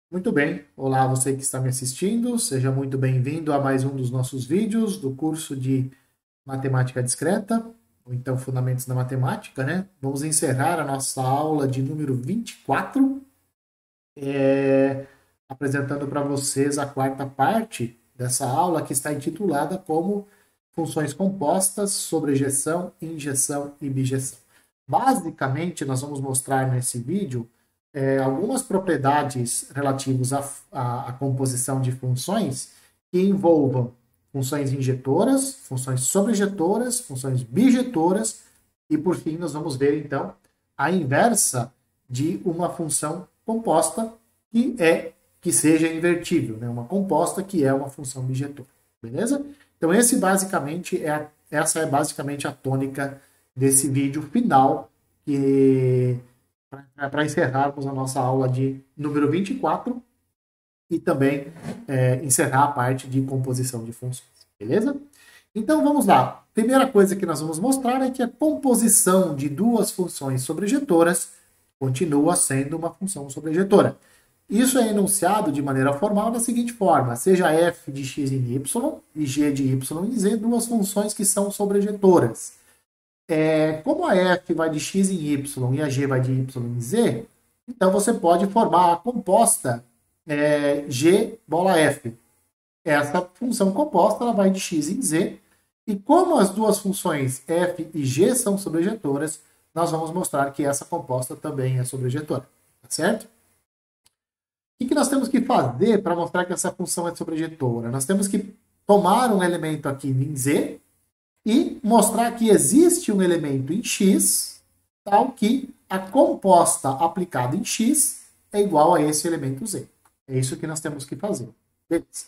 Muito bem, olá você que está me assistindo, seja muito bem-vindo a mais um dos nossos vídeos do curso de Matemática Discreta, ou então Fundamentos da Matemática, né? Vamos encerrar a nossa aula de número 24, apresentando para vocês a quarta parte dessa aula que está intitulada como Funções Compostas, Sobrejeção, Injeção e Bijeção. Basicamente, nós vamos mostrar nesse vídeo algumas propriedades relativas à composição de funções que envolvam funções injetoras, funções sobrejetoras, funções bijetoras e, por fim, nós vamos ver, então, a inversa de uma função composta que seja invertível, né? Uma composta que é uma função bijetora, beleza? Então, essa é basicamente a tônica desse vídeo final que para encerrarmos a nossa aula de número 24 e também encerrar a parte de composição de funções, beleza? Então vamos lá. Primeira coisa que nós vamos mostrar é que a composição de duas funções sobrejetoras continua sendo uma função sobrejetora. Isso é enunciado de maneira formal da seguinte forma: seja f de x em y e g de y em z duas funções que são sobrejetoras. Como a f vai de x em y e a g vai de y em z, então você pode formar a composta g bola f. Essa função composta ela vai de x em z, e como as duas funções f e g são sobrejetoras, nós vamos mostrar que essa composta também é sobrejetora, tá certo? O que nós temos que fazer para mostrar que essa função é sobrejetora? Nós temos que tomar um elemento aqui em z, e mostrar que existe um elemento em x, tal que a composta aplicada em x é igual a esse elemento z. É isso que nós temos que fazer. Beleza.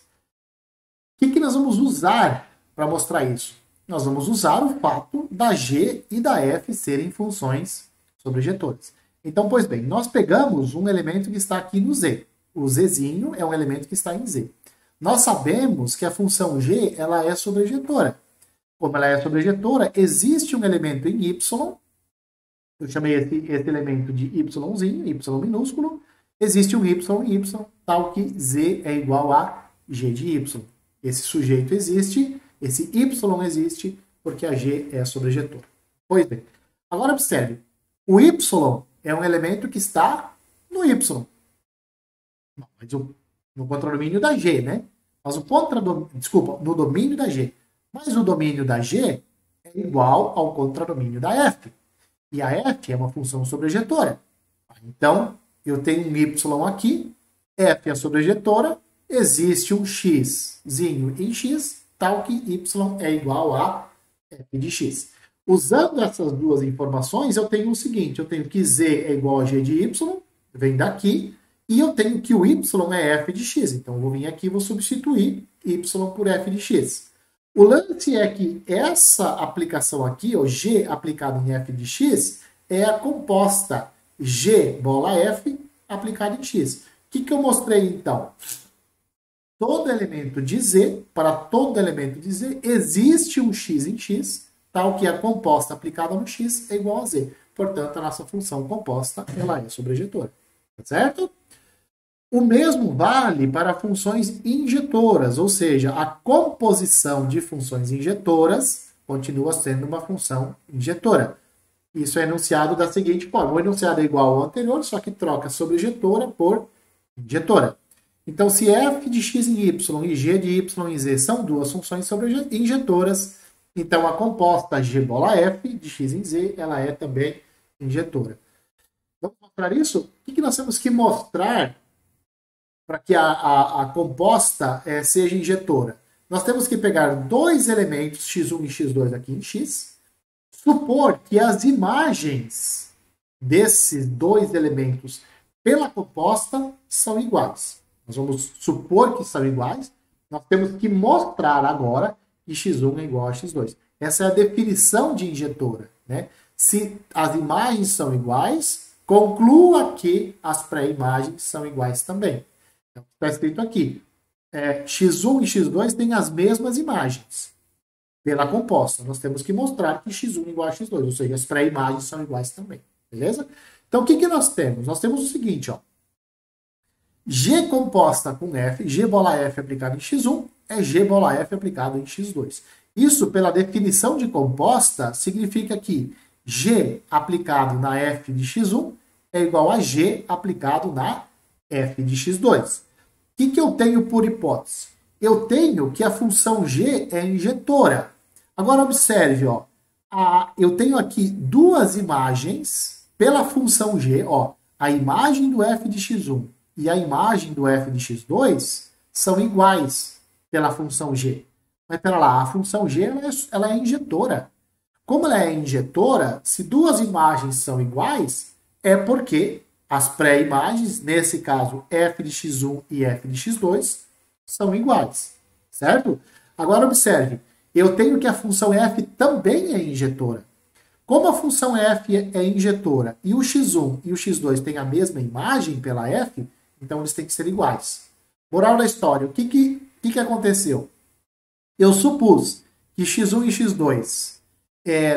O que nós vamos usar para mostrar isso? Nós vamos usar o fato da g e da f serem funções sobrejetoras. Então, pois bem, nós pegamos um elemento que está aqui no z. O zzinho é um elemento que está em z. Nós sabemos que a função g ela é sobrejetora. Como ela é sobrejetora, existe um elemento em y, eu chamei esse elemento de yzinho, y minúsculo, existe um y em y, tal que z é igual a g de y. Esse sujeito existe, esse y existe, porque a g é sobrejetora. Pois bem, agora observe, o y é um elemento que está no y. Não, mas no contradomínio da g, né? Mas no domínio da g. Mas o domínio da G é igual ao contradomínio da F. E a F é uma função sobrejetora. Então, eu tenho um Y aqui, F é sobrejetora, existe um Xzinho em X, tal que Y é igual a F de X. Usando essas duas informações, eu tenho o seguinte, eu tenho que Z é igual a G de Y, vem daqui, e eu tenho que o Y é F de X. Então, eu vou vir aqui e vou substituir Y por F de X. O lance é que essa aplicação aqui, o G aplicado em f de x, é a composta G bola f aplicada em x. O que eu mostrei então? Todo elemento de z, para todo elemento de z, existe um x em x, tal que a composta aplicada no x é igual a z. Portanto, a nossa função composta ela é sobrejetora. Tá certo? O mesmo vale para funções injetoras, ou seja, a composição de funções injetoras continua sendo uma função injetora. Isso é enunciado da seguinte forma: o enunciado é igual ao anterior, só que troca sobrejetora por injetora. Então, se f de x em y e g de y em z são duas funções injetoras, então a composta g bola f de x em z ela é também injetora. Vamos mostrar isso? O que nós temos que mostrar para que a composta seja injetora? Nós temos que pegar dois elementos, x1 e x2 aqui em x, supor que as imagens desses dois elementos pela composta são iguais. Nós vamos supor que são iguais, nós temos que mostrar agora que x1 é igual a x2. Essa é a definição de injetora, né? Se as imagens são iguais, conclua que as pré-imagens são iguais também. Está escrito aqui, x1 e x2 têm as mesmas imagens pela composta. Nós temos que mostrar que x1 é igual a x2, ou seja, as pré-imagens são iguais também. Beleza? Então, o que nós temos? Nós temos o seguinte, ó. G composta com F, G bola F aplicado em x1, é G bola F aplicado em x2. Isso, pela definição de composta, significa que G aplicado na F de x1 é igual a G aplicado na F de x2. O que eu tenho por hipótese? Eu tenho que a função G é injetora. Agora observe, ó, eu tenho aqui duas imagens pela função G, ó, a imagem do f de x1 e a imagem do f de x2 são iguais pela função G. Mas pera lá, a função G ela é injetora. Como ela é injetora, se duas imagens são iguais, é porque as pré-imagens, nesse caso f de x1 e f de x2, são iguais, certo? Agora observe, eu tenho que a função f também é injetora. Como a função f é injetora e o x1 e o x2 têm a mesma imagem pela f, então eles têm que ser iguais. Moral da história, o que aconteceu? Eu supus que x1 e x2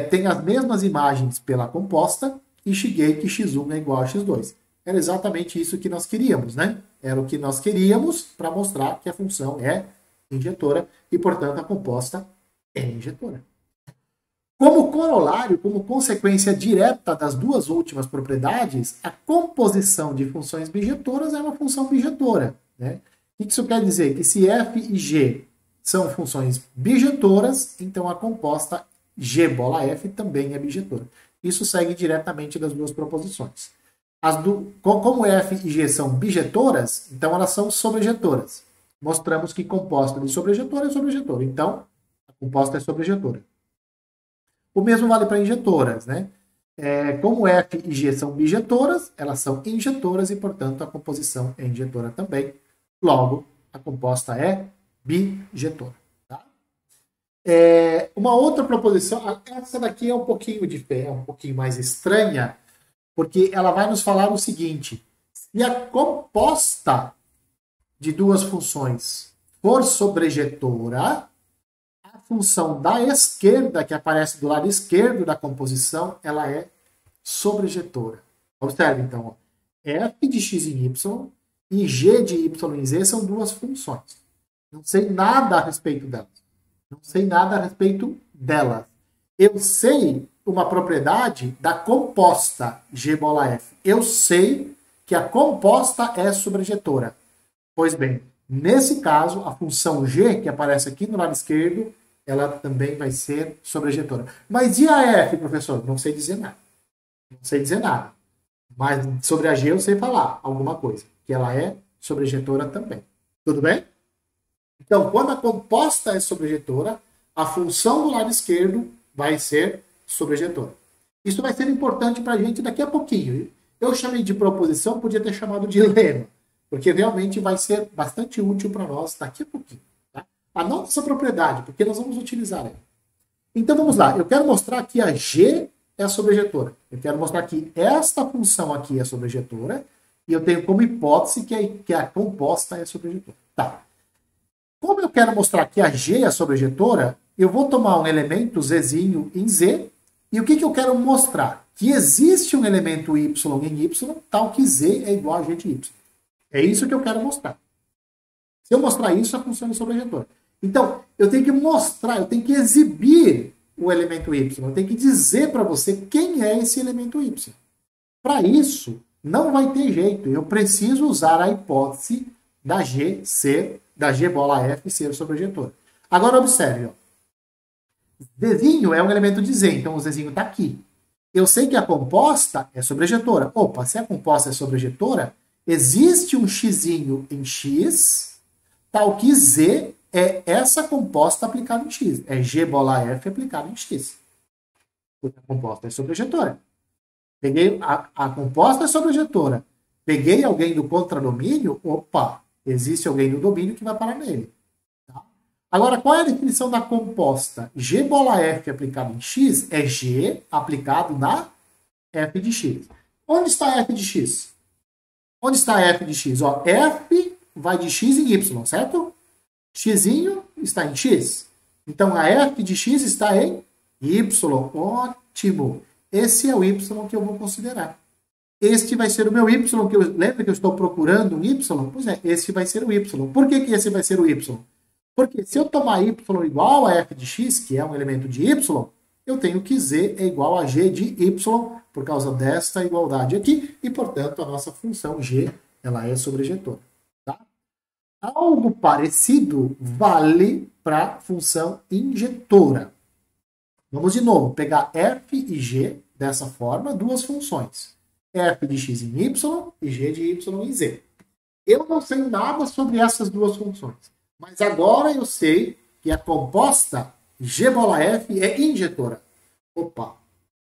têm as mesmas imagens pela composta e cheguei que x1 é igual a x2. Era exatamente isso que nós queríamos, né? Era o que nós queríamos para mostrar que a função é injetora e, portanto, a composta é injetora. Como corolário, como consequência direta das duas últimas propriedades, a composição de funções bijetoras é uma função bijetora, né? O que isso quer dizer? Que se f e g são funções bijetoras, então a composta g bola f também é bijetora. Isso segue diretamente das duas proposições. Como f e g são bijetoras, então elas são sobrejetoras. Mostramos que composta de sobrejetora é sobrejetora. Então, a composta é sobrejetora. O mesmo vale para injetoras, né? Como f e g são bijetoras, elas são injetoras e, portanto, a composição é injetora também. Logo, a composta é bijetora. Tá? Uma outra proposição, essa daqui é um pouquinho um pouquinho mais estranha, porque ela vai nos falar o seguinte: se a composta de duas funções for sobrejetora, a função da esquerda, que aparece do lado esquerdo da composição, ela é sobrejetora. Observe, então, ó, f de x em y e g de y em z são duas funções. Não sei nada a respeito delas. Não sei nada a respeito delas. Eu sei uma propriedade da composta G bola F. Eu sei que a composta é sobrejetora. Pois bem, nesse caso, a função G, que aparece aqui no lado esquerdo, ela também vai ser sobrejetora. Mas e a F, professor? Não sei dizer nada. Não sei dizer nada. Mas sobre a G eu sei falar alguma coisa. Que ela é sobrejetora também. Tudo bem? Então, quando a composta é sobrejetora, a função do lado esquerdo vai ser sobrejetora. Isso vai ser importante para a gente daqui a pouquinho. Eu chamei de proposição, podia ter chamado de lema, porque realmente vai ser bastante útil para nós daqui a pouquinho. Tá? Anote essa propriedade, porque nós vamos utilizar ela. Então vamos lá, eu quero mostrar que a G é a sobrejetora. Eu quero mostrar que esta função aqui é sobrejetora, e eu tenho como hipótese que a composta é sobrejetora. Tá. Como eu quero mostrar que a G é sobrejetora, eu vou tomar um elemento zzinho em z, e o que eu quero mostrar? Que existe um elemento y em y, tal que z é igual a g de y. É isso que eu quero mostrar. Se eu mostrar isso, a função é sobrejetora. Então, eu tenho que mostrar, eu tenho que exibir o elemento y. Eu tenho que dizer para você quem é esse elemento y. Para isso, não vai ter jeito. Eu preciso usar a hipótese da G bola F ser sobrejetora. Agora, observe, ó. Zzinho é um elemento de Z, então o Zzinho está aqui. Eu sei que a composta é sobrejetora. Opa, se a composta é sobrejetora, existe um xzinho em x, tal que Z é essa composta aplicada em x. É G bola F aplicada em x. Porque a composta é sobrejetora. Peguei a composta é sobrejetora. Peguei alguém do contradomínio, opa, existe alguém no domínio que vai parar nele. Agora, qual é a definição da composta? G bola F aplicado em x é G aplicado na F de x. Onde está F de x? Onde está F de x? Ó, F vai de x em y, certo? Xzinho está em x. Então, a F de x está em y. Ótimo. Esse é o y que eu vou considerar. Este vai ser o meu y, lembra que eu estou procurando um y? Pois é, esse vai ser o y. Por que esse vai ser o y? Porque se eu tomar y igual a f de x, que é um elemento de y, eu tenho que z é igual a g de y, por causa desta igualdade aqui, e, portanto, a nossa função g ela é sobrejetora. Tá? Algo parecido vale para a função injetora. Vamos de novo pegar f e g dessa forma, duas funções. F de x em y e g de y em z. Eu não sei nada sobre essas duas funções, mas agora eu sei que a composta g bola f é injetora. Opa,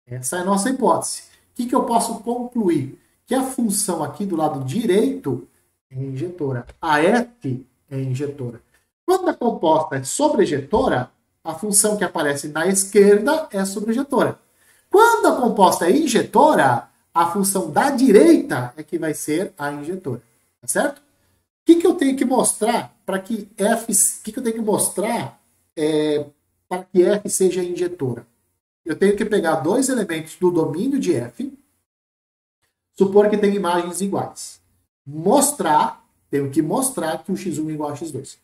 essa é a nossa hipótese. O que eu posso concluir? Que a função aqui do lado direito é injetora. A f é injetora. Quando a composta é sobrejetora, a função que aparece na esquerda é sobrejetora. Quando a composta é injetora, a função da direita é que vai ser a injetora. Tá certo? O que eu tenho que mostrar para que f... O que eu tenho que mostrar para que f seja injetora? Eu tenho que pegar dois elementos do domínio de f, supor que tem imagens iguais. Tenho que mostrar que o x1 é igual a x2.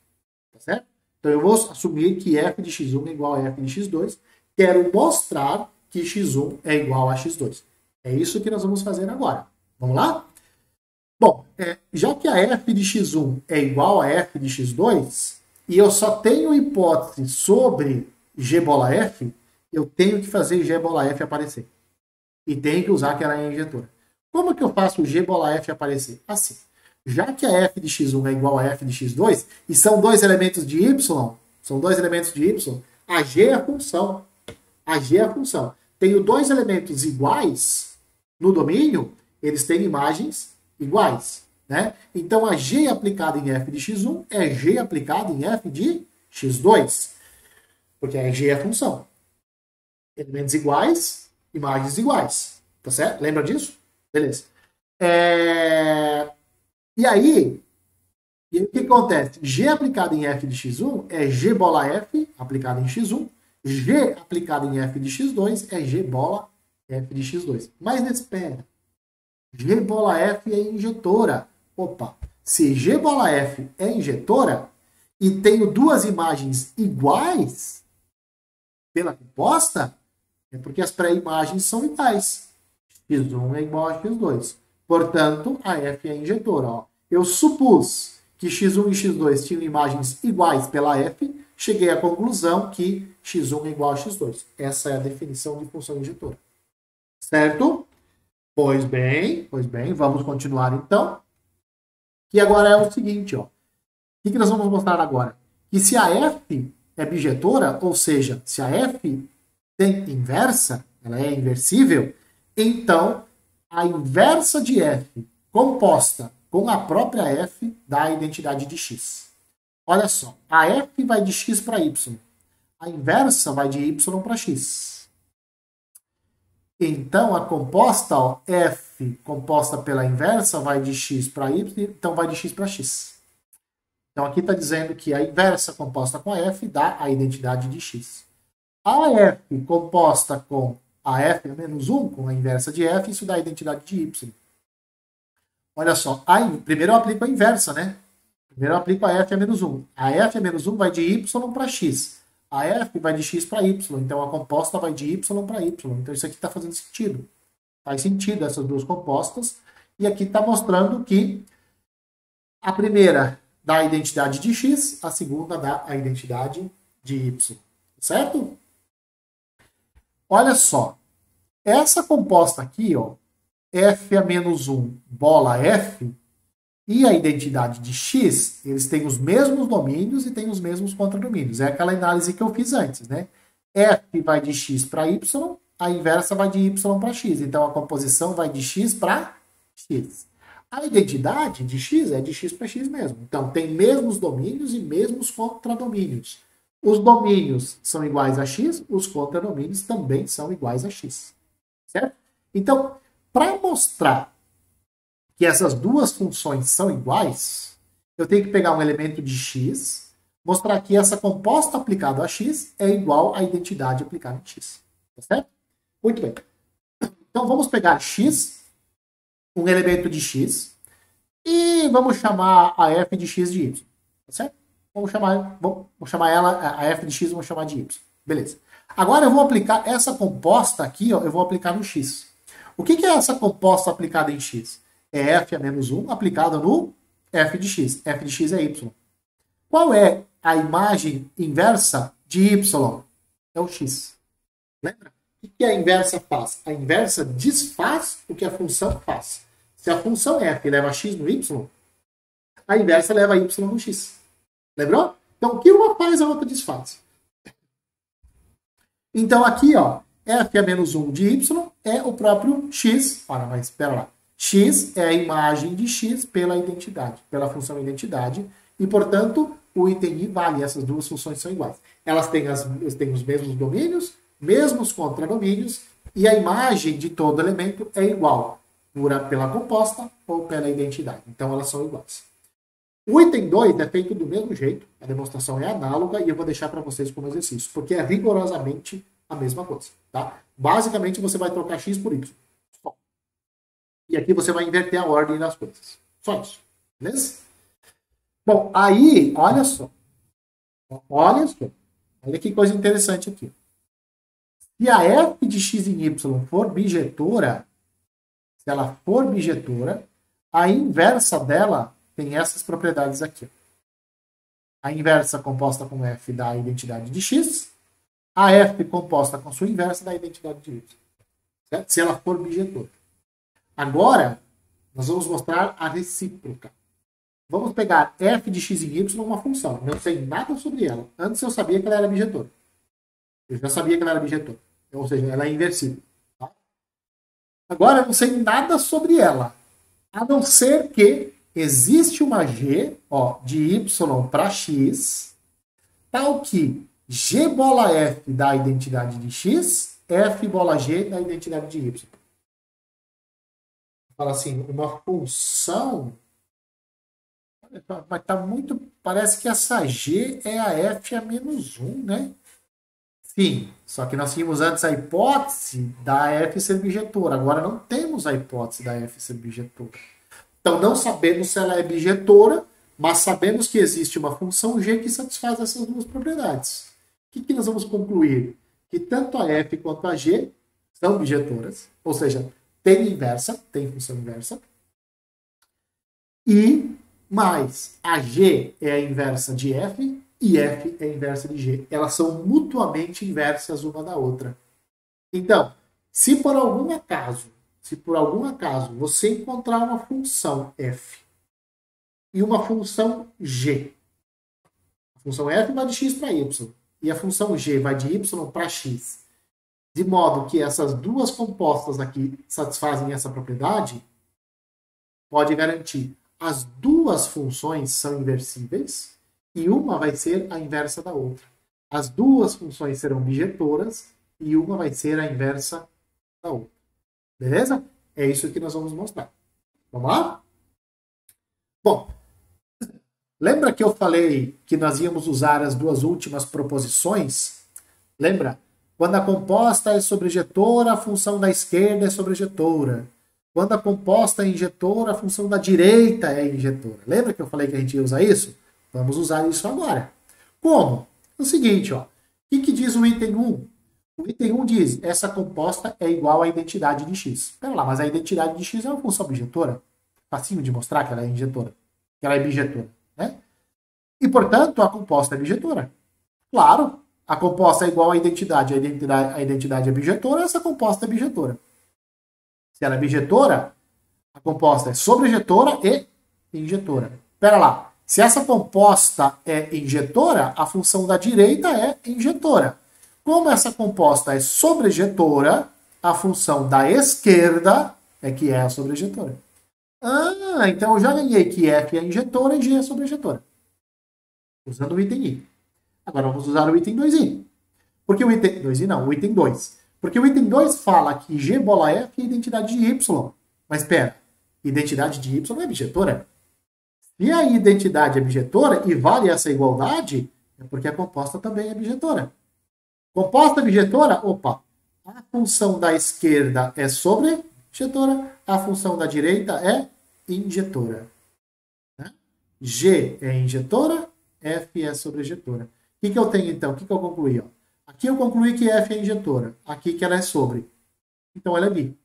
Tá certo? Então eu vou assumir que f de x1 é igual a f de x2. Quero mostrar que x1 é igual a x2. É isso que nós vamos fazer agora. Vamos lá? Bom, já que a f de x1 é igual a f de x2, e eu só tenho hipótese sobre g bola f, eu tenho que fazer g bola f aparecer. E tenho que usar que ela é injetora. Como que eu faço o g bola f aparecer? Assim. Já que a f de x1 é igual a f de x2, e são dois elementos de y, a g é a função. A g é a função. Tenho dois elementos iguais no domínio, eles têm imagens iguais. Né? Então, a g aplicada em f de x1 é g aplicada em f de x2. Porque a g é a função. Elementos iguais, imagens iguais. Tá certo? Lembra disso? Beleza. E aí, o que acontece? G aplicado em f de x1 é g bola f aplicado em x1. G aplicado em f de x2 é g bola f de x2. Mas espera. G bola f é injetora. Opa, se G bola f é injetora e tenho duas imagens iguais pela composta, é porque as pré-imagens são iguais. x1 é igual a x2. Portanto, a f é injetora. Ó. Eu supus que x1 e x2 tinham imagens iguais pela f, cheguei à conclusão que x1 é igual a x2. Essa é a definição de função injetora. Certo? Pois bem, vamos continuar então. Que agora é o seguinte, ó. O que nós vamos mostrar agora? Que se a f é bijetora, ou seja, se a f tem inversa, ela é inversível, então a inversa de f composta com a própria f dá a identidade de x. Olha só, a f vai de x para y. A inversa vai de y para x. Então, a composta, ó, f composta pela inversa vai de x para y, então vai de x para x. Então, aqui está dizendo que a inversa composta com a f dá a identidade de x. A f composta com a f menos 1, com a inversa de f, isso dá a identidade de y. Olha só, primeiro eu aplico a inversa, né? Primeiro eu aplico a f a menos 1. A f a menos 1 vai de y para x. A f vai de x para y, então a composta vai de y para y. Então isso aqui está fazendo sentido. Faz sentido essas duas compostas. E aqui está mostrando que a primeira dá a identidade de x, a segunda dá a identidade de y. Certo? Olha só. Essa composta aqui, ó, f a menos 1 bola f, e a identidade de x, eles têm os mesmos domínios e têm os mesmos contradomínios. É aquela análise que eu fiz antes, né? F vai de x para y, a inversa vai de y para x. Então, a composição vai de x para x. A identidade de x é de x para x mesmo. Então, tem mesmos domínios e mesmos contradomínios. Os domínios são iguais a x, os contradomínios também são iguais a x. Certo? Então, para mostrar que essas duas funções são iguais, eu tenho que pegar um elemento de x, mostrar que essa composta aplicada a x é igual à identidade aplicada em x. Tá certo? Muito bem. Então, vamos pegar x um elemento de x e vamos chamar a f de x de y. Tá certo? Vamos chamar ela, a f de x, vamos chamar de y. Beleza. Agora eu vou aplicar essa composta aqui, ó, eu vou aplicar no x. O que é essa composta aplicada em x? É f a menos 1 aplicada no f de x. F de x é y. Qual é a imagem inversa de y? É o x. Lembra? O que a inversa faz? A inversa desfaz o que a função faz. Se a função f leva x no y, a inversa leva y no x. Lembrou? Então, o que uma faz, a outra desfaz. Então, aqui, ó, f a menos 1 de y é o próprio x. Ora, mas espera lá. X é a imagem de x pela identidade, pela função identidade. E, portanto, o item i vale. Essas duas funções são iguais. Elas têm os mesmos domínios, mesmos contradomínios, e a imagem de todo elemento é igual, pela composta ou pela identidade. Então, elas são iguais. O item 2 é feito do mesmo jeito, a demonstração é análoga, e eu vou deixar para vocês como exercício, porque é rigorosamente a mesma coisa. Tá? Basicamente, você vai trocar x por y. Só. E aqui você vai inverter a ordem das coisas. Só isso. Beleza? Bom, aí, olha só. Olha que coisa interessante aqui. Se a f de x em y for bijetora, se ela for bijetora, a inversa dela tem essas propriedades aqui. A inversa composta com f dá a identidade de x, a f composta com sua inversa dá a identidade de y. Certo? Se ela for bijetora. Agora, nós vamos mostrar a recíproca. Vamos pegar f de x em y, uma função. Não sei nada sobre ela. Antes eu sabia que ela era bijetora. Eu já sabia que ela era bijetora. Ou seja, ela é inversível. Tá? Agora eu não sei nada sobre ela. A não ser que existe uma g, ó, de y para x, tal que g bola f dá a identidade de x, f bola g dá a identidade de y. Fala assim, uma função... Mas tá muito... Parece que essa g é a f a menos 1, né? Sim, só que nós tínhamos antes a hipótese da f ser bijetora. Agora não temos a hipótese da f ser bijetora. Então não sabemos se ela é bijetora, mas sabemos que existe uma função g que satisfaz essas duas propriedades. O que nós vamos concluir? Que tanto a f quanto a g são bijetoras, ou seja, tem inversa, tem função inversa, e mais a g é a inversa de f e f é a inversa de g. Elas são mutuamente inversas uma da outra. Então, se por algum acaso você encontrar uma função f e uma função g, a função f vai de x para y e a função g vai de y para x, de modo que essas duas compostas aqui satisfazem essa propriedade, pode garantir as duas funções são inversíveis e uma vai ser a inversa da outra. As duas funções serão bijetoras e uma vai ser a inversa da outra. Beleza? É isso que nós vamos mostrar. Vamos lá? Bom, lembra que eu falei que nós íamos usar as duas últimas proposições? Lembra? Quando a composta é sobrejetora, a função da esquerda é sobrejetora. Quando a composta é injetora, a função da direita é injetora. Lembra que eu falei que a gente ia usar isso? Vamos usar isso agora. Como? É o seguinte, ó. O que diz o item 1? O item 1 diz, essa composta é igual à identidade de x. Pera lá, mas a identidade de x é uma função bijetora? Facinho de mostrar que ela é injetora, que ela é bijetora, né? E, portanto, a composta é bijetora. Claro, a composta é igual à identidade, a identidade é bijetora, essa composta é bijetora. Se ela é bijetora, a composta é sobrejetora e injetora. Pera lá, se essa composta é injetora, a função da direita é injetora. Como essa composta é sobrejetora, a função da esquerda é que é a sobrejetora. Ah, então eu já ganhei que f é injetora e g é sobrejetora. Usando o item i. Agora vamos usar o item 2i. Porque o item 2i não, o item 2. Porque o item 2 fala que g bola f é identidade de y. Mas espera, identidade de y é bijetora? Se a identidade é bijetora e vale essa igualdade, é porque a composta também é bijetora. Composta bijetora, opa, a função da esquerda é sobrejetora. injetora. A função da direita é injetora. Né? G é injetora, F é sobrejetora. O que eu tenho então? O que eu concluí? Ó? Aqui eu concluí que F é injetora. Aqui que ela é sobre. Então ela é bi.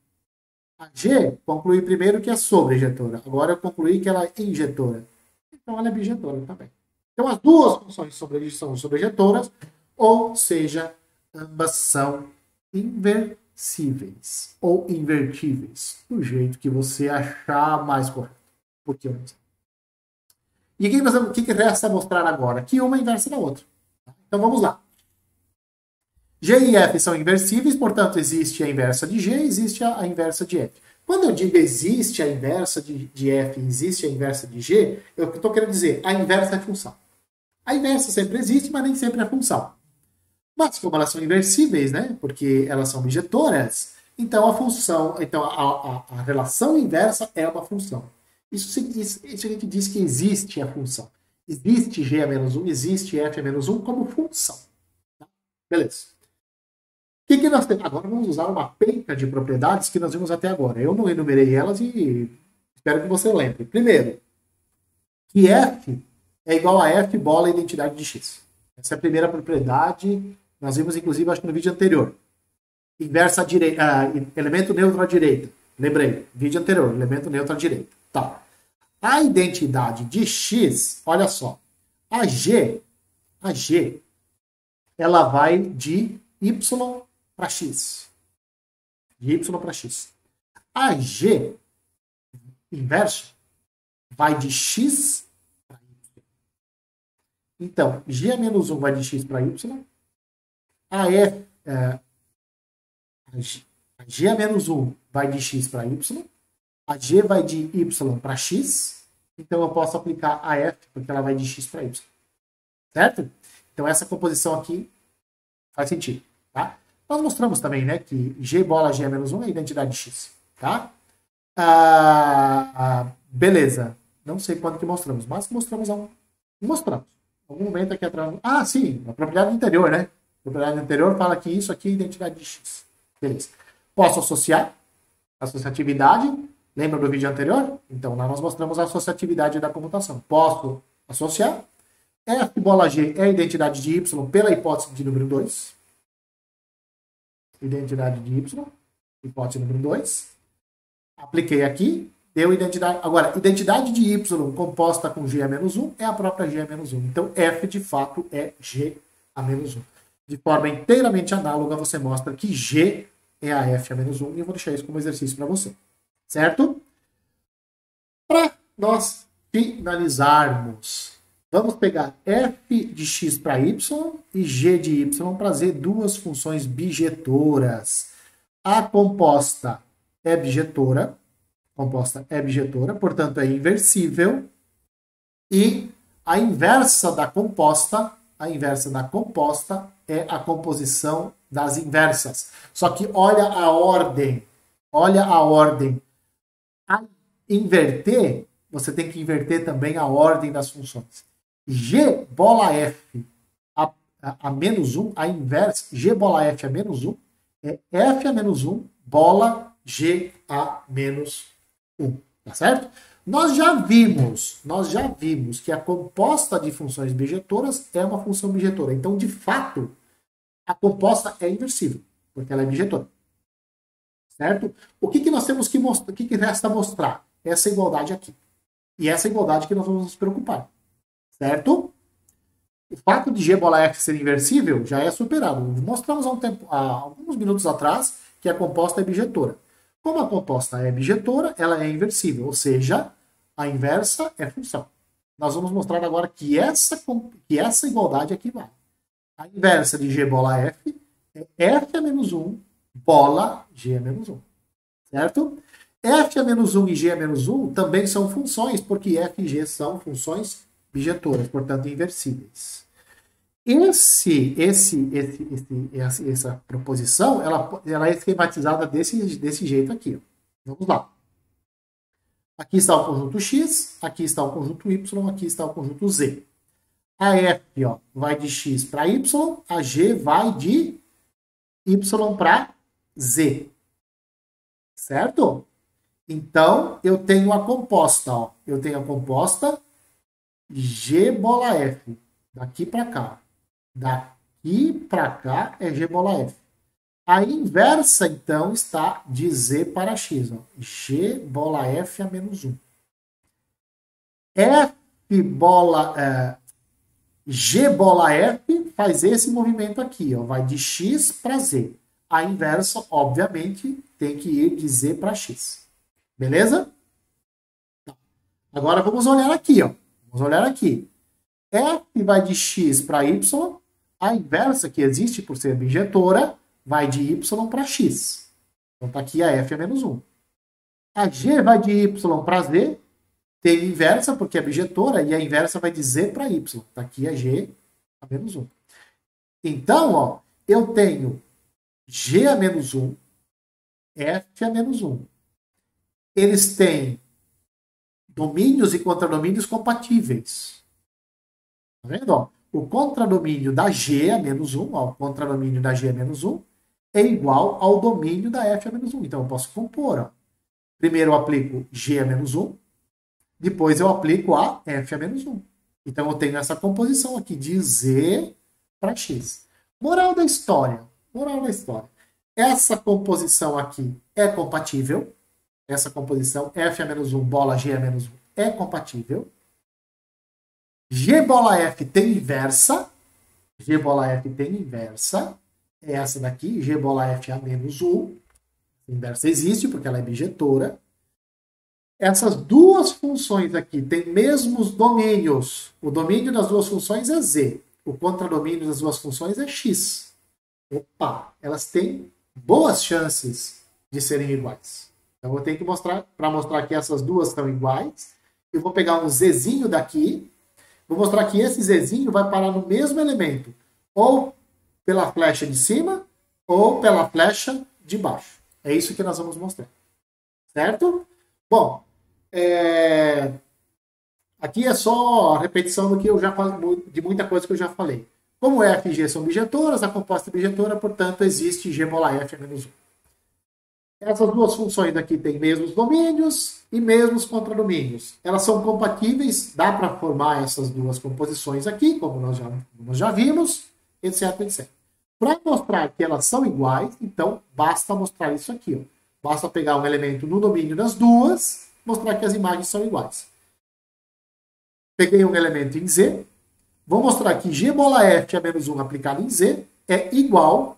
A G concluí primeiro que é sobrejetora. Agora eu concluí que ela é injetora. Então ela é bijetora também. Então as duas funções são sobrejetoras, ou seja, ambas são inversíveis ou invertíveis, do jeito que você achar mais correto. Porque eu não sei. E o que resta mostrar agora? Que uma é inversa da outra. Então vamos lá. G e F são inversíveis, portanto, existe a inversa de G, existe a inversa de F. Quando eu digo existe a inversa de F, existe a inversa de G, eu estou querendo dizer a inversa é função. A inversa sempre existe, mas nem sempre é função. Mas como elas são inversíveis, né, porque elas são bijetoras, então a relação inversa é uma função. Isso a gente diz que existe a função. Existe G a menos 1, existe F a menos 1 como função. Tá? Beleza. O que nós temos? Agora vamos usar uma penca de propriedades que nós vimos até agora. Eu não enumerei elas e espero que você lembre. Primeiro, que F é igual a F bola identidade de X. Essa é a primeira propriedade. Nós vimos, inclusive, acho que no vídeo anterior. Inversa à direita, elemento neutro à direita. Lembrei, vídeo anterior, elemento neutro à direita. Tá. A identidade de X, olha só. A G, ela vai de Y para X. De Y para X. A G, inverso, vai de X para Y. Então, G a menos 1 vai de X para Y. A G a menos 1 vai de X para Y. A G vai de Y para X. Então, eu posso aplicar a F, porque ela vai de X para Y. Certo? Então, essa composição aqui faz sentido. Tá? Nós mostramos também, né, que G bola G a menos 1 é a identidade de X. Tá? Beleza. Não sei quando que mostramos, mas mostramos. Mostramos. Algum momento aqui atrás. Ah, sim. A propriedade anterior, né? A propriedade anterior fala que isso aqui é a identidade de X. Beleza. Posso associar? Associatividade. Lembra do vídeo anterior? Então, lá nós mostramos a associatividade da comutação. Posso associar. F bola G é a identidade de Y pela hipótese de número 2. Identidade de Y. Hipótese número 2. Apliquei aqui. Deu identidade. Agora, identidade de Y composta com G a menos 1 é a própria G a menos 1. Então, F de fato é G a menos 1. De forma inteiramente análoga, você mostra que G é a F a menos 1. E eu vou deixar isso como exercício para você. Certo? Para nós finalizarmos, vamos pegar F de X para Y e G de Y para Z, duas funções bijetoras. A composta é bijetora. Portanto, é inversível. E a inversa da composta é a composição das inversas. Só que olha a ordem. A inverter, você tem que inverter também a ordem das funções. G bola F a menos 1, a inversa, G bola F a menos 1, é F a menos 1, bola G a menos 1. Tá certo? Nós já vimos que a composta de funções bijetoras é uma função bijetora. Então, de fato, a composta é inversível, porque ela é bijetora. Certo? O que nós temos que mostrar? O que resta mostrar? Essa igualdade aqui. E essa igualdade que nós vamos nos preocupar. Certo? O fato de G bola F ser inversível já é superado. Mostramos há alguns minutos atrás que a composta é bijetora. Como a composta é bijetora, ela é inversível, ou seja, a inversa é função. Nós vamos mostrar agora que essa igualdade aqui vai. A inversa de G bola F é F a menos 1 bola G a menos 1. Certo? F a menos 1 e G a menos 1 também são funções, porque F e G são funções bijetoras, portanto inversíveis. Essa proposição ela é esquematizada desse jeito aqui. Ó. Vamos lá. Aqui está o conjunto X, aqui está o conjunto Y, aqui está o conjunto Z. A F vai de X para Y, a G vai de Y para Z. Certo? Então, eu tenho a composta, ó. Eu tenho a composta G bola F. Daqui para cá. Daqui para cá é G bola F. A inversa, então, está de Z para X. Ó. G bola F a menos 1. F bola... G bola F faz esse movimento aqui. Ó, vai de X para Z. A inversa, obviamente, tem que ir de Z para X. Beleza? Agora vamos olhar aqui. Ó. Vamos olhar aqui. F vai de X para Y. A inversa que existe por ser bijetora vai de Y para X. Então está aqui a F a menos 1. A G vai de Y para Z. Tem inversa porque é bijetora e a inversa vai de Z para Y. Está aqui a G a menos 1. Então, ó, eu tenho G a menos 1, F a menos 1. Eles têm domínios e contradomínios compatíveis. Tá vendo? Ó? O contradomínio da G a menos 1, ó, o contradomínio da G a menos 1, é igual ao domínio da F a menos 1. Então, eu posso compor. Ó. Primeiro eu aplico G a menos 1, depois eu aplico a F a menos 1. Então, eu tenho essa composição aqui de Z para X. Moral da história. Moral da história. Essa composição aqui é compatível. Essa composição F a menos 1, bola G a menos 1 é compatível. G bola F tem inversa. G bola F tem inversa. É essa daqui, G bola F a menos 1. A inversa existe porque ela é bijetora. Essas duas funções aqui têm mesmos domínios. O domínio das duas funções é Z. O contradomínio das duas funções é X. Opa, elas têm boas chances de serem iguais. Então eu tenho que mostrar, para mostrar que essas duas estão iguais, eu vou pegar um Zzinho daqui, vou mostrar que esse Zzinho vai parar no mesmo elemento, ou pela flecha de cima, ou pela flecha de baixo. É isso que nós vamos mostrar. Certo? Bom, aqui é só a repetição do que eu já falei, de muita coisa que eu já falei. Como F e G são bijetoras, a composta é bijetora, portanto, existe G bola F a menos 1. Essas duas funções aqui têm mesmos domínios e mesmos contradomínios. Elas são compatíveis, dá para formar essas duas composições aqui, como nós já vimos, etc, etc. Para mostrar que elas são iguais, então, basta mostrar isso aqui. Ó. Basta pegar um elemento no domínio das duas, mostrar que as imagens são iguais. Peguei um elemento em Z, vou mostrar que G bola F a menos 1 aplicado em Z é igual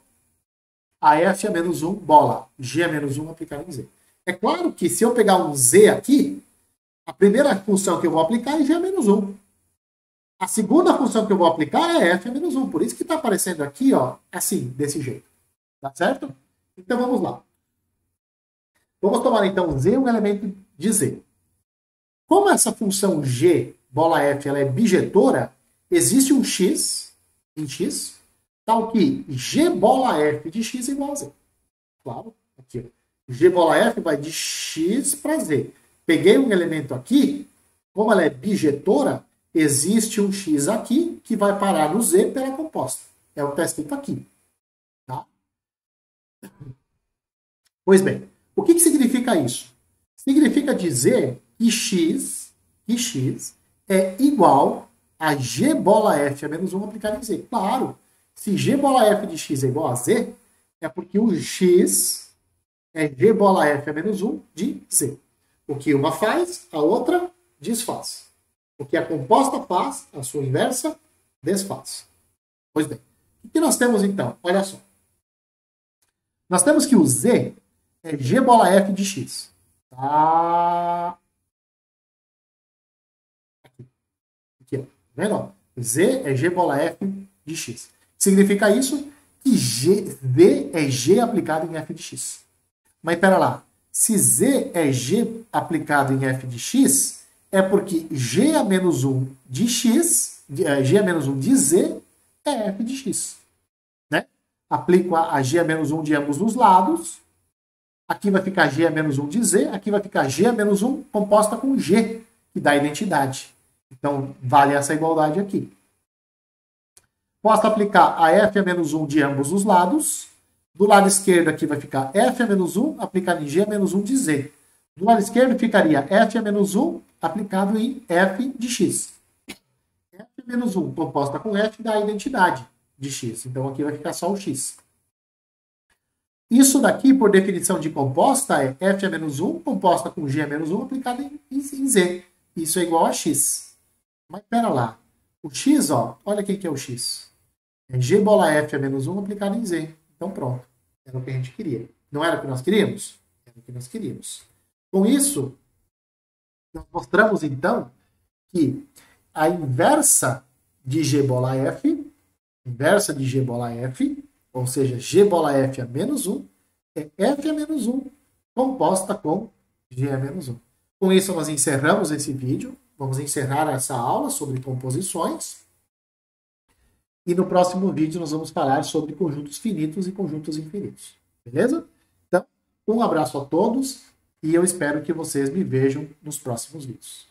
a F a menos 1 bola G a menos 1 aplicado em Z. É claro que se eu pegar um Z aqui, a primeira função que eu vou aplicar é G a menos 1. A segunda função que eu vou aplicar é F a menos 1. Por isso que está aparecendo aqui, ó, assim, desse jeito. Tá certo? Então vamos lá. Vamos tomar então Z, um elemento de Z. Como essa função G bola F ela é bijetora, existe um X em X, tal que G bola F de X é igual a Z. Claro, aqui. Ó. G bola F vai de X para Z. Peguei um elemento aqui, como ela é bijetora, existe um X aqui que vai parar no Z pela composta. É o que está escrito aqui. Tá? Pois bem, o que significa isso? Significa dizer que X é igual a G bola F a menos 1 aplicado em Z. Claro, se G bola F de X é igual a Z, é porque o X é G bola F a menos 1 de Z. O que uma faz, a outra desfaz. O que a composta faz, a sua inversa, desfaz. Pois bem, o que nós temos então? Olha só. Nós temos que o Z é G bola F de X. Tá? Aqui, ó. Tá vendo? Z é G bola F de X. Significa isso que Z é G aplicado em F de X. Mas espera lá. Se Z é G aplicado em F de X, é porque G a menos 1 de X, G a menos 1 de Z, é F de X. Né? Aplico a G a menos 1 de ambos os lados. Aqui vai ficar G a menos 1 de Z. Aqui vai ficar G a menos 1 composta com G, que dá identidade. Então, vale essa igualdade aqui. Posso aplicar a F a menos 1 de ambos os lados. Do lado esquerdo aqui vai ficar f a menos 1 aplicado em g a menos 1 de z. Do lado esquerdo ficaria f a menos 1 aplicado em f de x. F a menos 1 composta com f dá a identidade de x. Então aqui vai ficar só o x. Isso daqui, por definição de composta, é f a menos 1 composta com g a menos 1 aplicado em z. Isso é igual a x. Mas pera lá. O x, ó, olha quem que é o x. É g bola f a menos 1 aplicado em z. Então pronto. Era o que a gente queria. Não era o que nós queríamos? Era o que nós queríamos. Com isso, nós mostramos então que a inversa de g bola f, ou seja, g bola f a menos 1, é f a menos 1 composta com g a menos 1. Com isso, nós encerramos esse vídeo. Vamos encerrar essa aula sobre composições. E no próximo vídeo nós vamos falar sobre conjuntos finitos e conjuntos infinitos. Beleza? Então, um abraço a todos e eu espero que vocês me vejam nos próximos vídeos.